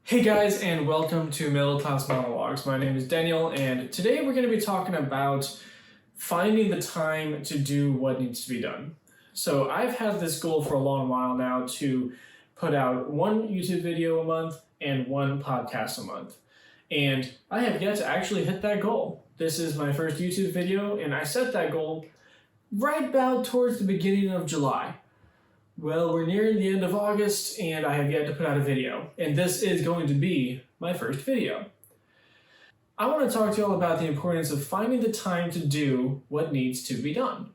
Hey guys, and welcome to Middle Class Monologues. My name is Daniel, and today we're going to be talking about finding the time to do what needs to be done. So I've had this goal for a long while now to put out one YouTube video a month and one podcast a month. And I have yet to actually hit that goal. This is my first YouTube video, and I set that goal right about towards the beginning of July. Well, we're nearing the end of August, and I have yet to put out a video, and this is going to be my first video. I want to talk to you all about the importance of finding the time to do what needs to be done.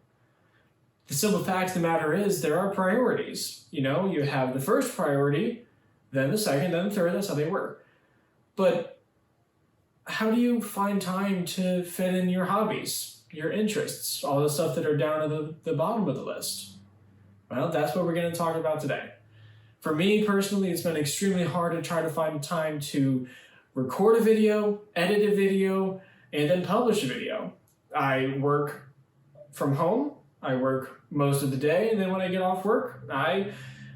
The simple fact of the matter is there are priorities. You have the first priority, then the second, then the third, that's how they work. But how do you find time to fit in your hobbies, your interests, all the stuff that are down at the bottom of the list? Well, that's what we're going to talk about today. For me personally, it's been extremely hard to try to find time to record a video, edit a video, and then publish a video. I work from home. I work most of the day, and then when I get off work, I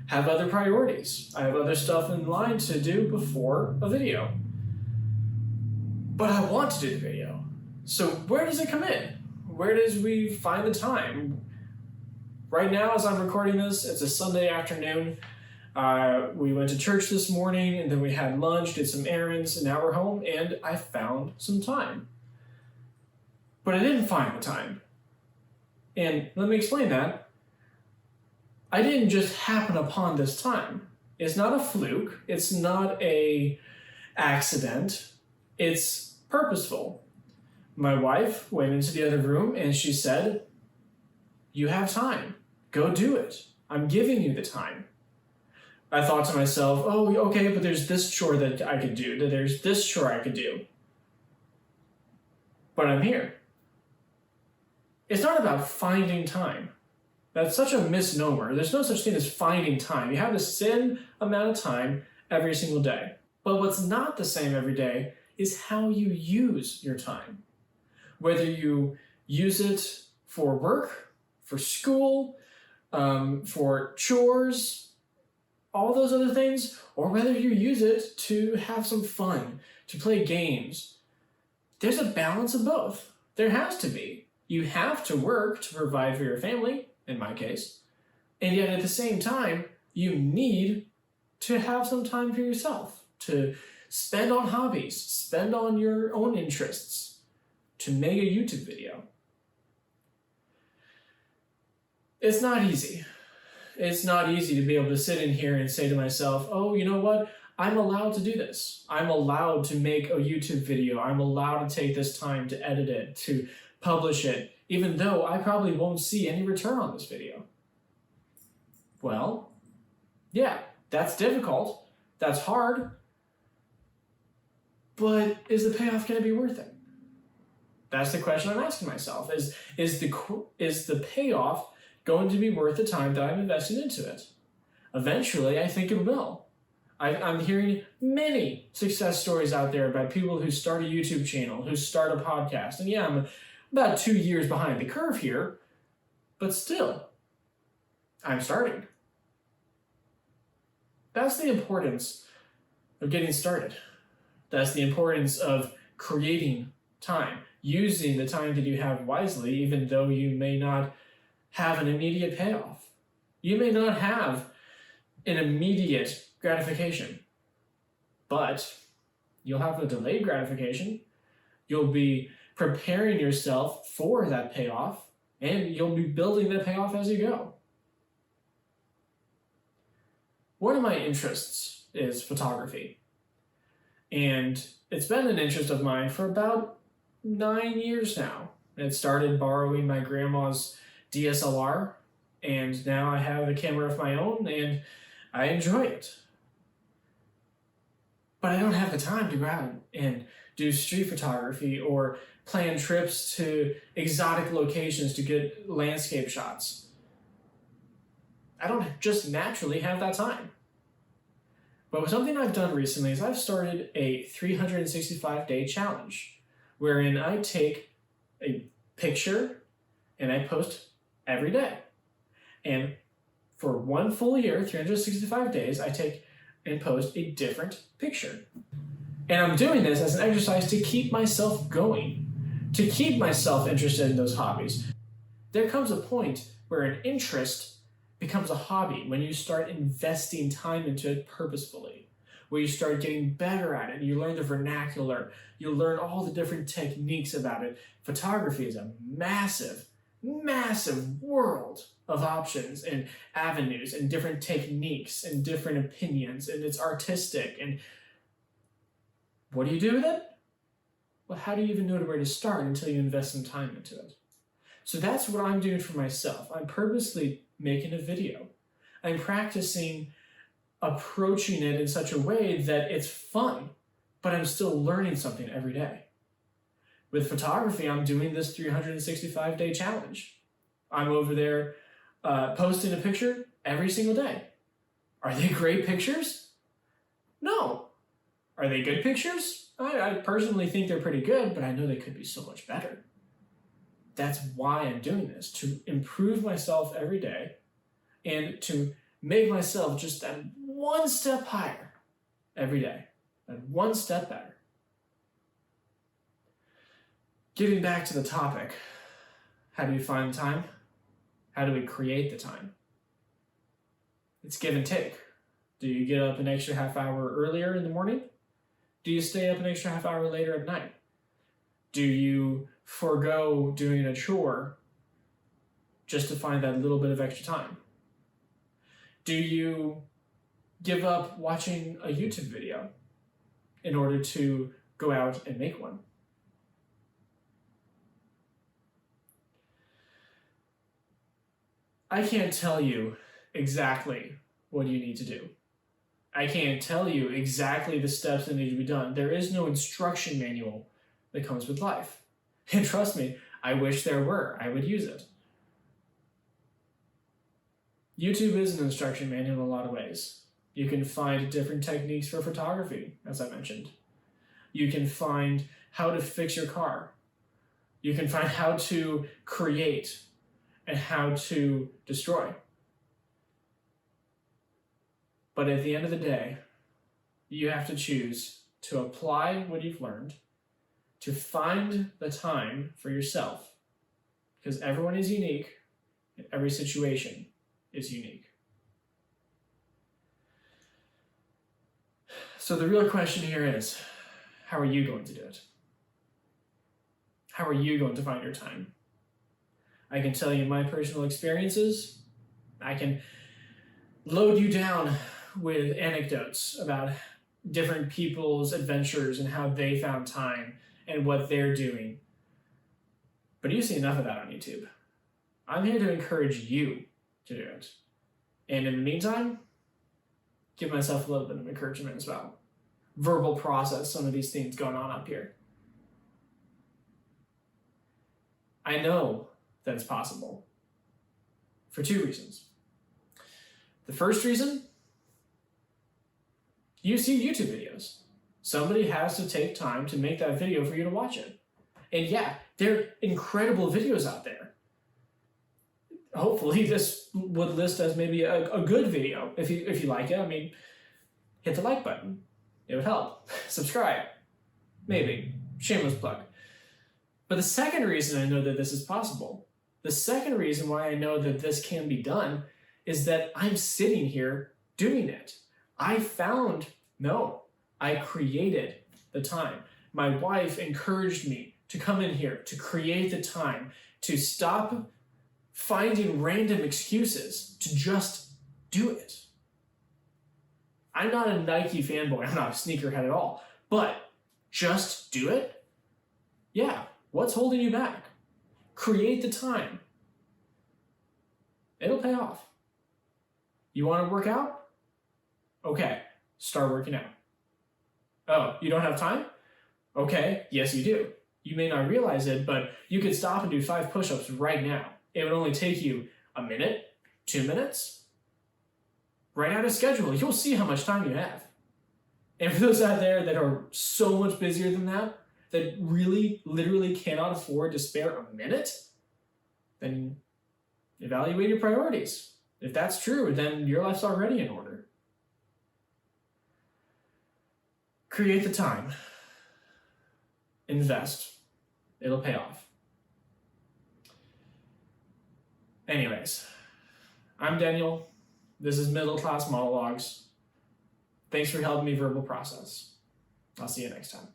have other priorities. I have other stuff in line to do before a video. But I want to do the video. So where does it come in? Where does we find the time? Right now, as I'm recording this, it's a Sunday afternoon. We went to church this morning, and then we had lunch, did some errands, and now we're home, and I found some time. But I didn't find the time. And let me explain that. I didn't just happen upon this time. It's not a fluke. It's not an accident. It's purposeful. My wife went into the other room, and she said, "You have time. Go do it. I'm giving you the time." I thought to myself, oh, okay, but there's this chore that I could do. There's this chore I could do. But I'm here. It's not about finding time. That's such a misnomer. There's no such thing as finding time. You have the same amount of time every single day. But what's not the same every day is how you use your time. Whether you use it for work, for school, for chores, all those other things, or whether you use it to have some fun, to play games. There's a balance of both. There has to be. You have to work to provide for your family, in my case, and yet at the same time, you need to have some time for yourself, to spend on hobbies, spend on your own interests, to make a YouTube video. It's not easy. It's not easy to be able to sit in here and say to myself, oh, you know what? I'm allowed to do this. I'm allowed to make a YouTube video. I'm allowed to take this time to edit it, to publish it, even though I probably won't see any return on this video. Well, yeah, that's difficult. That's hard. But is the payoff going to be worth it? That's the question I'm asking myself. Is the payoff going to be worth the time that I'm invested into it? Eventually, I think it will. I'm hearing many success stories out there about people who start a YouTube channel, who start a podcast. And yeah, I'm about 2 years behind the curve here, but still, I'm starting. That's the importance of getting started. That's the importance of creating time, using the time that you have wisely, even though you may not have an immediate payoff. You may not have an immediate gratification, but you'll have a delayed gratification. You'll be preparing yourself for that payoff, and you'll be building that payoff as you go. One of my interests is photography, and it's been an interest of mine for about 9 years now. It started borrowing my grandma's DSLR, and now I have a camera of my own, and I enjoy it. But I don't have the time to go out and do street photography or plan trips to exotic locations to get landscape shots. I don't just naturally have that time. But something I've done recently is I've started a 365-day challenge, wherein I take a picture and I post every day. And for one full year, 365 days, I take and post a different picture. And I'm doing this as an exercise to keep myself going, to keep myself interested in those hobbies. There comes a point where an interest becomes a hobby when you start investing time into it purposefully, where you start getting better at it. You learn the vernacular, you learn all the different techniques about it. Photography is a massive, massive world of options and avenues and different techniques and different opinions, and it's artistic. And what do you do with it? Well, how do you even know where to start until you invest some time into it? So that's what I'm doing for myself. I'm purposely making a video. I'm practicing approaching it in such a way that it's fun, but I'm still learning something every day. With photography, I'm doing this 365-day challenge. I'm over there posting a picture every single day. Are they great pictures? No. Are they good pictures? I personally think they're pretty good, but I know they could be so much better. That's why I'm doing this, to improve myself every day and to make myself just that one step higher every day, that one step better. Getting back to the topic, how do we find the time? How do we create the time? It's give and take. Do you get up an extra half hour earlier in the morning? Do you stay up an extra half hour later at night? Do you forego doing a chore just to find that little bit of extra time? Do you give up watching a YouTube video in order to go out and make one? I can't tell you exactly what you need to do. I can't tell you exactly the steps that need to be done. There is no instruction manual that comes with life. And trust me, I wish there were. I would use it. YouTube is an instruction manual in a lot of ways. You can find different techniques for photography, as I mentioned. You can find how to fix your car. You can find how to create and how to destroy. But at the end of the day, you have to choose to apply what you've learned, to find the time for yourself, because everyone is unique and every situation is unique. So the real question here is, how are you going to do it? How are you going to find your time? I can tell you my personal experiences. I can load you down with anecdotes about different people's adventures and how they found time and what they're doing. But you see enough of that on YouTube. I'm here to encourage you to do it. And in the meantime, give myself a little bit of encouragement as well. Verbal process some of these things going on up here. I know that it's possible for two reasons. The first reason, you see YouTube videos. Somebody has to take time to make that video for you to watch it. And yeah, there are incredible videos out there. Hopefully this would list as maybe a good video. If you like it, I mean, hit the like button. It would help. Subscribe. Maybe. Shameless plug. But the second reason I know that this is possible, the second reason why I know that this can be done, is that I'm sitting here doing it. I created the time. My wife encouraged me to come in here, to create the time, to stop finding random excuses, to just do it. I'm not a Nike fanboy, I'm not a sneakerhead at all, but just do it? Yeah, what's holding you back? Create the time. It'll pay off. You want to work out? Okay, start working out. Oh, you don't have time? Okay, yes you do. You may not realize it, but you could stop and do 5 push-ups right now. It would only take you a minute, 2 minutes. Write out a schedule. You'll see how much time you have. And for those out there that are so much busier than that really, literally cannot afford to spare a minute, then evaluate your priorities. If that's true, then your life's already in order. Create the time. Invest. It'll pay off. Anyways, I'm Daniel. This is Middle Class Monologues. Thanks for helping me verbal process. I'll see you next time.